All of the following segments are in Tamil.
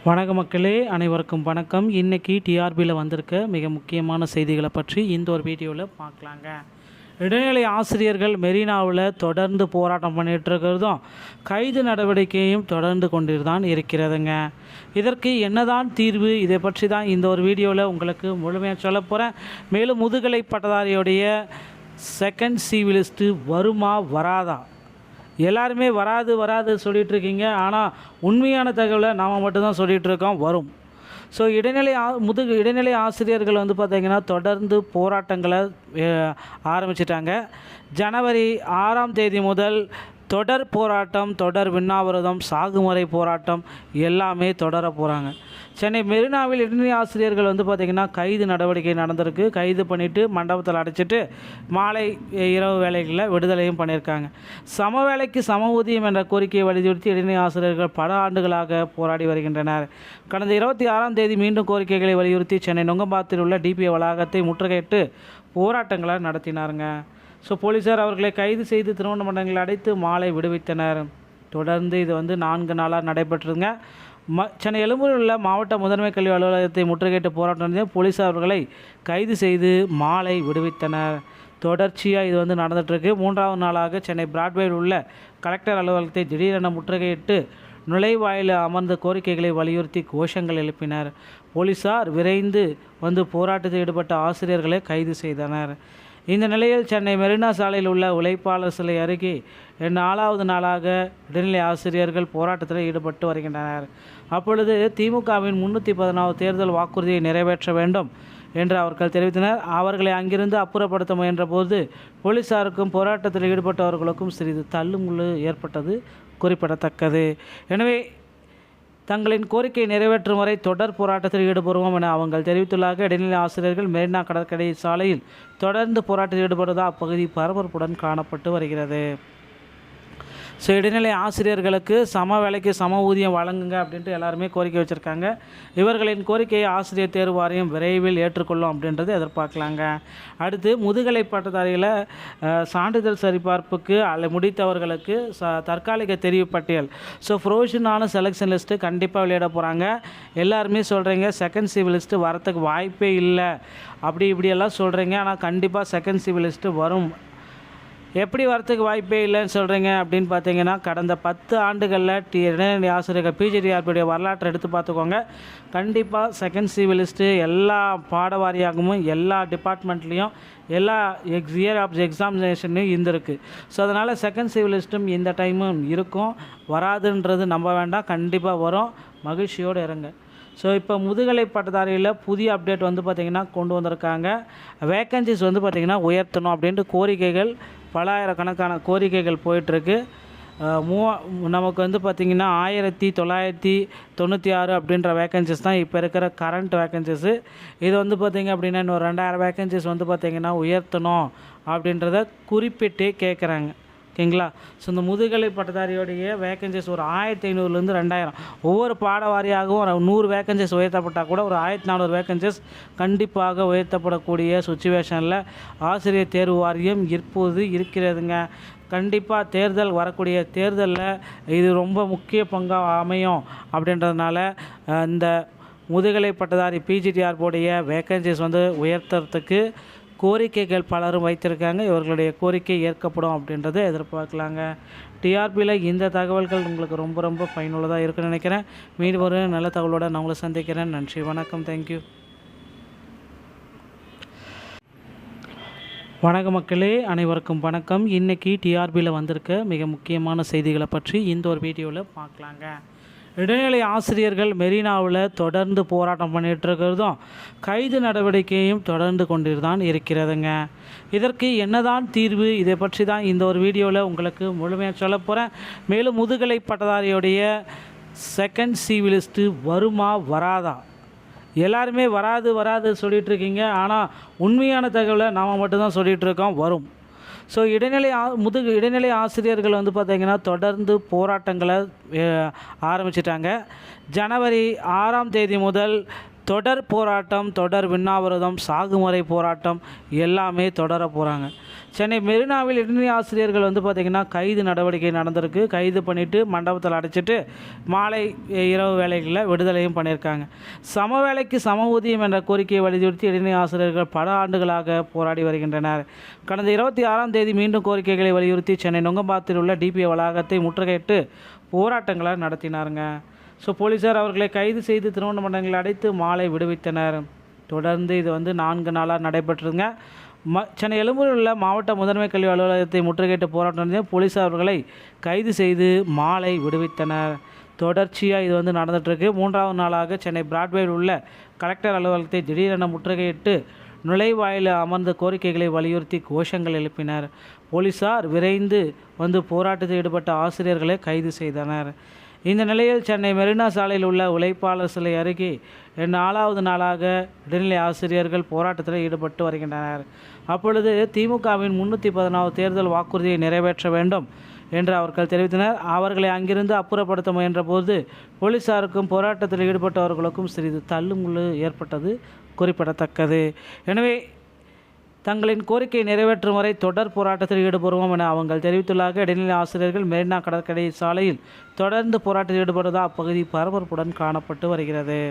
வணக்க மக்களே, அனைவருக்கும் வணக்கம். இன்றைக்கி டிஆர்பியில் வந்திருக்க மிக முக்கியமான செய்திகளை பற்றி இந்த ஒரு வீடியோவில் பார்க்கலாங்க. இடைநிலை ஆசிரியர்கள் மெரினாவில் தொடர்ந்து போராட்டம் பண்ணிகிட்டு இருக்கிறதும் கைது நடவடிக்கையும் தொடர்ந்து கொண்டு தான் இருக்கிறதுங்க. இதற்கு என்னதான் தீர்வு, இதை பற்றி தான் இந்த ஒரு வீடியோவில் உங்களுக்கு முழுமையாக சொல்ல போகிறேன். மேலும் முதுகலை பட்டதாரியுடைய செகண்ட் சிவிலிஸ்ட்டு வருமா வராதா, எல்லாருமே வராது சொல்லிகிட்ருக்கீங்க. ஆனால் உண்மையான தகவலை நாம் மட்டும்தான் சொல்லிகிட்ருக்கோம், வரும். ஸோ இடைநிலை ஆசிரியர்கள் பார்த்திங்கன்னா தொடர்ந்து போராட்டங்களை ஆரம்பிச்சிட்டாங்க. ஜனவரி 6ஆம் தேதி முதல் தொடர் போராட்டம், தொடர் உண்ணாவிரதம், சாகுமுறை போராட்டம் எல்லாமே தொடர போகிறாங்க. சென்னை மெரினாவில் இடைநிலை ஆசிரியர்கள் பார்த்திங்கன்னா கைது நடவடிக்கை நடந்திருக்கு. கைது பண்ணிவிட்டு மண்டபத்தில் அடைச்சிட்டு மாலை இரவு வேலைகளில் விடுதலையும் பண்ணியிருக்காங்க. சம வேலைக்கு சம ஊதியம் என்ற கோரிக்கையை வலியுறுத்தி இடைநிலை ஆசிரியர்கள் பல ஆண்டுகளாக போராடி வருகின்றனர். கடந்த 26ஆம் தேதி மீண்டும் கோரிக்கைகளை வலியுறுத்தி சென்னை நுங்கம்பாக்கத்தில் உள்ள டிபிஏ வளாகத்தை முற்றுகையிட்டு போராட்டங்களை நடத்தினாருங்க. ஸோ போலீஸார் அவர்களை கைது செய்து திருவண்ண மண்டலங்களில் அடைத்து மாலை விடுவித்தனர். தொடர்ந்து இது 4 நாளாக நடைபெற்றுங்க. சென்னை எழும்பூரில் உள்ள மாவட்ட முதன்மை கல்வி அலுவலகத்தை முற்றுகையிட்டு போராட்டம் போலீஸார் அவர்களை கைது செய்து மாலை விடுவித்தனர். தொடர்ச்சியாக இது நடந்துகிட்ருக்கு. 3ஆவது நாளாக சென்னை பிராட்வேயில் உள்ள கலெக்டர் அலுவலகத்தை திடீரென முற்றுகையிட்டு நுழைவாயில் அமர்ந்த கோரிக்கைகளை வலியுறுத்தி கோஷங்கள் எழுப்பினர். போலீஸார் விரைந்து போராட்டத்தில் ஈடுபட்ட ஆசிரியர்களை கைது செய்தனர். இந்த நிலையில் சென்னை மெரினா சாலையில் உள்ள உழைப்பாளர் சிலை அருகே 4ஆவது நாளாக இடைநிலை ஆசிரியர்கள் போராட்டத்தில் ஈடுபட்டு வருகின்றனர். அப்பொழுது திமுகவின் 314 தேர்தல் வாக்குறுதியை நிறைவேற்ற வேண்டும் என்று அவர்கள் தெரிவித்தனர். அவர்களை அங்கிருந்து அப்புறப்படுத்த முயன்ற போது போலீஸாருக்கும் போராட்டத்தில் ஈடுபட்டவர்களுக்கும் சிறிது தள்ளுமுள்ளு ஏற்பட்டது குறிப்பிடத்தக்கது. எனவே தங்களின் கோரிக்கை நிறைவேற்றும் வரை தொடர் போராட்டத்தில் ஈடுபடுவோம் என அவங்க தெரிவித்துள்ளார்கள். இடைநிலை ஆசிரியர்கள் மெரினா கடற்கரை சாலையில் தொடர்ந்து போராட்டத்தில் ஈடுபடுவதால் அப்பகுதி பரபரப்புடன் காணப்பட்டு வருகிறது. ஸோ இடைநிலை ஆசிரியர்களுக்கு சம வேலைக்கு சம ஊதியம் வழங்குங்க அப்படின்ட்டு எல்லாருமே கோரிக்கை வச்சுருக்காங்க. இவர்களின் கோரிக்கையை ஆசிரியர் தேர்வு வாரியம் விரைவில் ஏற்றுக்கொள்ளும் அப்படின்றது எதிர்பார்க்கலாங்க. அடுத்து முதுகலை பட்டதாரிகளை சான்றிதழ் சரிபார்ப்புக்கு முடித்தவர்களுக்கு தற்காலிக தெரிவு பட்டியல், ஸோ ப்ரொவிஷனான செலெக்ஷன் லிஸ்ட்டு கண்டிப்பாக வெளியிட போகிறாங்க. எல்லாருமே சொல்கிறீங்க செகண்ட் சிவில் லிஸ்ட்டு வரத்துக்கு வாய்ப்பே இல்லை இப்படியெல்லாம் சொல்கிறீங்க. ஆனால் கண்டிப்பாக செகண்ட் சிவில் லிஸ்ட்டு வரும். எப்படி வரத்துக்கு வாய்ப்பே இல்லைன்னு சொல்கிறீங்க அப்படின்னு பார்த்தீங்கன்னா, கடந்த 10 ஆண்டுகளில் இடைநிலை ஆசிரியர்கள் பிஜிடிஆர்பியுடைய வரலாற்றை எடுத்து பார்த்துக்கோங்க. கண்டிப்பாக செகண்ட் சிவிலிஸ்ட்டு எல்லா பாடவாரியாகவும் எல்லா டிபார்ட்மெண்ட்லேயும் எல்லா இயர் ஆஃப் எக்ஸாமினேஷன்லையும் இருந்திருக்கு. ஸோ அதனால் செகண்ட் சிவிலிஸ்ட்டும் இந்த டைமும் இருக்கும். வராதுன்றது நம்ப வேண்டாம், கண்டிப்பாக வரும். மகிழ்ச்சியோடு இருங்க. ஸோ இப்போ முதுகலை பட்டதாரியில் புதிய அப்டேட் பார்த்திங்கன்னா கொண்டு வந்திருக்காங்க. வேக்கன்சிஸ் பார்த்திங்கன்னா உயர்த்தணும் அப்படின்ட்டு கோரிக்கைகள் பல ஆயிரக்கணக்கான கோரிக்கைகள் போயிட்டுருக்கு. நமக்கு பார்த்திங்கன்னா 1996 அப்படின்ற வேக்கன்சிஸ் தான் இப்போ இருக்கிற கரண்ட் வேக்கன்சிஸு. இது பார்த்திங்க அப்படின்னா இன்னும் 2000 வேக்கன்சிஸ் பார்த்திங்கன்னா உயர்த்தணும் அப்படின்றத குறிப்பிட்டே கேட்குறாங்க. ஓகேங்களா? ஸோ இந்த முதுகலை பட்டதாரியோடைய வேக்கன்சிஸ் ஒரு 1500லேருந்து 2000 ஒவ்வொரு பாடவாரியாகவும் ஒரு 100 வேக்கன்சிஸ் உயர்த்தப்பட்டால் கூட ஒரு 1400 வேக்கன்சிஸ் கண்டிப்பாக உயர்த்தப்படக்கூடிய சுச்சுவேஷனில் ஆசிரியர் தேர்வு வாரியம் இப்போது இருக்கிறதுங்க. கண்டிப்பாக வரக்கூடிய தேர்தலில் இது ரொம்ப முக்கிய பங்காக அமையும். அப்படின்றதுனால இந்த முதுகலை பட்டதாரி பிஜிடிஆர்போடைய வேக்கன்சிஸ் உயர்த்துறதுக்கு கோரிக்கைகள் பலரும் வைத்திருக்காங்க. இவர்களுடைய கோரிக்கை ஏற்கப்படும் அப்படின்றத எதிர்பார்க்கலாங்க. டிஆர்பியில் இந்த தகவல்கள் உங்களுக்கு ரொம்ப ரொம்ப பயனுள்ளதாக இருக்குன்னு நினைக்கிறேன். மீண்டும் ஒரு நல்ல தகவலோடு நான் உங்களை சந்திக்கிறேன். நன்றி, வணக்கம், தேங்க்யூ. வணக்க மக்களே, அனைவருக்கும் வணக்கம். இன்றைக்கி டிஆர்பியில் வந்திருக்க மிக முக்கியமான செய்திகளை பற்றி இந்த ஒரு வீடியோவில் பார்க்கலாங்க. இடைநிலை ஆசிரியர்கள் மெரினாவில் தொடர்ந்து போராட்டம் பண்ணிகிட்டு இருக்கிறதும் கைது நடவடிக்கையும் தொடர்ந்து கொண்டு தான் இருக்கிறதுங்க. இதற்கு என்னதான் தீர்வு, இதை பற்றி தான் இந்த ஒரு வீடியோவில் உங்களுக்கு முழுமையாக சொல்ல போகிறேன். மேலும் முதுகலை பட்டதாரியுடைய செகண்ட் சிவிலிஸ்ட்டு வருமா வராதா, எல்லாருமே வராது சொல்லிகிட்ருக்கீங்க. ஆனால் உண்மையான தகவலை நாம் மட்டும்தான் சொல்லிகிட்ருக்கோம், வரும். ஸோ இடைநிலை ஆசிரியர்கள் பார்த்திங்கன்னா தொடர்ந்து போராட்டங்களை ஆரம்பிச்சிட்டாங்க. ஜனவரி 6ஆம் தேதி முதல் தொடர் போராட்டம், தொடர் உண்ணாவிரதம், சாகுமுறை போராட்டம் எல்லாமே தொடர போகிறாங்க. சென்னை மெரினாவில் இடைநிலை ஆசிரியர்கள் வந்து பார்த்திங்கன்னா கைது நடவடிக்கை நடந்திருக்கு. கைது பண்ணிவிட்டு மண்டபத்தில் அடைச்சிட்டு மாலை இரவு வேலைகளில் விடுதலையும் பண்ணியிருக்காங்க. சம வேலைக்கு சம ஊதியம் என்ற கோரிக்கையை வலியுறுத்தி இடைநிலை ஆசிரியர்கள் பல ஆண்டுகளாக போராடி வருகின்றனர். கடந்த 26ஆம் தேதி மீண்டும் கோரிக்கைகளை வலியுறுத்தி சென்னை நுங்கம்பாக்கத்தில் உள்ள டிபிஏ வளாகத்தை முற்றுகையிட்டு போராட்டங்களை நடத்தினாருங்க. போலீஸார் அவர்களை கைது செய்து திருவண்ணாமலையில் அடைத்து மாலை விடுவித்தனர். தொடர்ந்து இது 4 நாளாக நடைபெற்றுங்க. சென்னை எழும்பூரில் உள்ள மாவட்ட முதன்மை கல்வி அலுவலகத்தை முற்றுகையிட்டு போராட்டம் போலீஸார் அவர்களை கைது செய்து மாலை விடுவித்தனர். தொடர்ச்சியாக இது நடந்துகிட்ருக்கு. 3வது நாளாக சென்னை பிராட்வேயில் உள்ள கலெக்டர் அலுவலகத்தை திடீரென முற்றுகையிட்டு நுழைவாயில் அமர்ந்த கோரிக்கைகளை வலியுறுத்தி கோஷங்கள் எழுப்பினர். போலீஸார் விரைந்து போராட்டத்தில் ஈடுபட்ட ஆசிரியர்களை கைது செய்தனர். இந்த நிலையில் சென்னை மெரினா சாலையில் உள்ள உழைப்பாளர் சிலை அருகே 4வது நாளாக இடைநிலை ஆசிரியர்கள் போராட்டத்தில் ஈடுபட்டு வருகின்றனர். அப்பொழுது திமுகவின் 314 தேர்தல் வாக்குறுதியை நிறைவேற்ற வேண்டும் என்று அவர்கள் தெரிவித்தனர். அவர்களை அங்கிருந்து அப்புறப்படுத்த முயன்ற போது போலீஸாருக்கும் போராட்டத்தில் ஈடுபட்டவர்களுக்கும் சிறிது தள்ளுமுள்ளு ஏற்பட்டது குறிப்பிடத்தக்கது. எனவே தங்களின் கோரிக்கை நிறைவேற்றும் வரை தொடர் போராட்டத்தில் ஈடுபடுவோம் என அவர்கள் தெரிவித்துள்ளார்கள். இடைநிலை ஆசிரியர்கள் மெரினா கடற்கரை சாலையில் தொடர்ந்து போராட்டத்தில் ஈடுபடுவதால் அப்பகுதி பரபரப்புடன் காணப்பட்டு வருகிறது.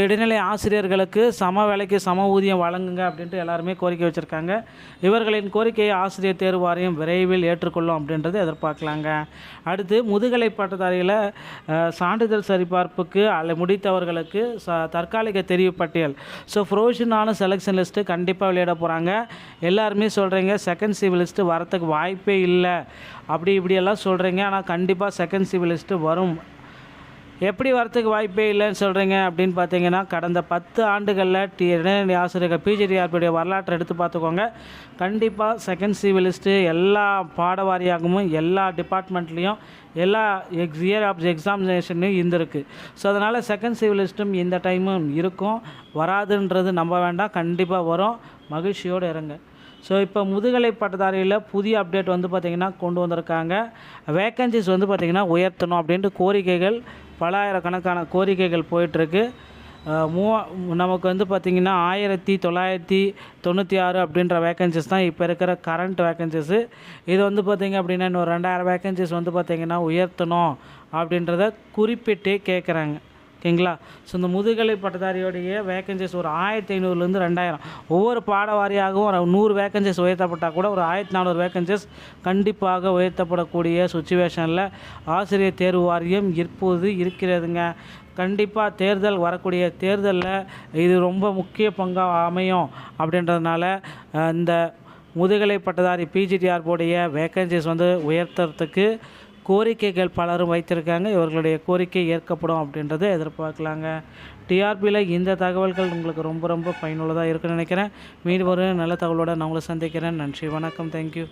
இடைநிலை ஆசிரியர்களுக்கு சம வேலைக்கு சம ஊதியம் வழங்குங்க அப்படின்ட்டு எல்லாருமே கோரிக்கை வச்சுருக்காங்க. இவர்களின் கோரிக்கையை ஆசிரியர் தேர்வு வாரியம் விரைவில் ஏற்றுக்கொள்ளும் அப்படின்றது எதிர்பார்க்கலாங்க. அடுத்து முதுகலை பட்டதாரியில் சான்றிதழ் சரிபார்ப்புக்கு முடித்தவர்களுக்கு தற்காலிக தெரிவு பட்டியல் ப்ரொவிஷனான செலெக்ஷன் லிஸ்ட்டு கண்டிப்பாக வெளியிட போகிறாங்க. எல்லாருமே சொல்கிறீங்க செகண்ட் சிவில் லிஸ்ட்டு வரத்துக்கு வாய்ப்பே இல்லை இப்படியெல்லாம் சொல்கிறீங்க. ஆனால் கண்டிப்பாக செகண்ட் சிவில் லிஸ்ட்டு வரும். எப்படி வரத்துக்கு வாய்ப்பே இல்லைன்னு சொல்கிறீங்க அப்படின்னு பார்த்தீங்கன்னா, கடந்த 10 ஆண்டுகளில் இடைநிலை ஆசிரியர்கள் பிஜிடிஆர்பியுடைய வரலாற்றை எடுத்து பார்த்துக்கோங்க. கண்டிப்பாக செகண்ட் சிவில் லிஸ்ட்டு எல்லா பாடவாரியாகவும் எல்லா டிபார்ட்மெண்ட்லேயும் எல்லா இயர் ஆஃப் எக்ஸாமினேஷன்லையும் இருந்திருக்கு. அதனால் செகண்ட் சிவில் லிஸ்ட்டும் இந்த டைமும் இருக்கும். வராதுன்றது நம்ப வேண்டாம், கண்டிப்பாக வரும். மகிழ்ச்சியோடு இருங்க. இப்போ முதுகலை பட்டதாரியில் புதிய அப்டேட் பார்த்திங்கன்னா கொண்டு வந்திருக்காங்க. வேக்கன்சிஸ் பார்த்திங்கன்னா உயர்த்தணும் அப்படின்ட்டு கோரிக்கைகள் பல ஆயிரக்கணக்கான கோரிக்கைகள் போயிட்டுருக்கு. நமக்கு பார்த்திங்கன்னா 1996 அப்படின்ற வேக்கன்சிஸ் தான் இப்போ இருக்கிற கரண்ட் வேக்கன்சிஸு. இது பார்த்திங்க அப்படின்னா இன்னும் 2000 வேக்கன்சிஸ் பார்த்திங்கன்னா உயர்த்தணும் அப்படின்றத குறிப்பிட்டே கேட்குறாங்க. ஓகேங்களா? இந்த முதுகலை பட்டதாரியோடைய வேக்கன்சிஸ் ஒரு 1500லேருந்து 2000 ஒவ்வொரு பாட வாரியாகவும் ஒரு 100 வேக்கன்சிஸ் உயர்த்தப்பட்டால் கூட ஒரு 1400 வேக்கன்சிஸ் கண்டிப்பாக உயர்த்தப்படக்கூடிய சுச்சுவேஷனில் ஆசிரியர் தேர்வு வாரியம் இப்போது இருக்கிறதுங்க. கண்டிப்பாக வரக்கூடிய தேர்தலில் இது ரொம்ப முக்கிய பங்காக அமையும். அப்படின்றதுனால இந்த முதுகலை பட்டதாரி பிஜிடிஆர்போடைய வேக்கன்சிஸ் உயர்த்துறதுக்கு கோரிக்கைகள் பலரும் வைத்திருக்காங்க. இவர்களுடைய கோரிக்கை ஏற்கப்படும் அப்படின்றத எதிர்பார்க்கலாங்க. டிஆர்பியில் இந்த தகவல்கள் உங்களுக்கு ரொம்ப ரொம்ப பயனுள்ளதாக இருக்குன்னு நினைக்கிறேன். மீண்டும் ஒரு நல்ல தகவலோடு நான் உங்களை சந்திக்கிறேன். நன்றி, வணக்கம், தேங்க்யூ.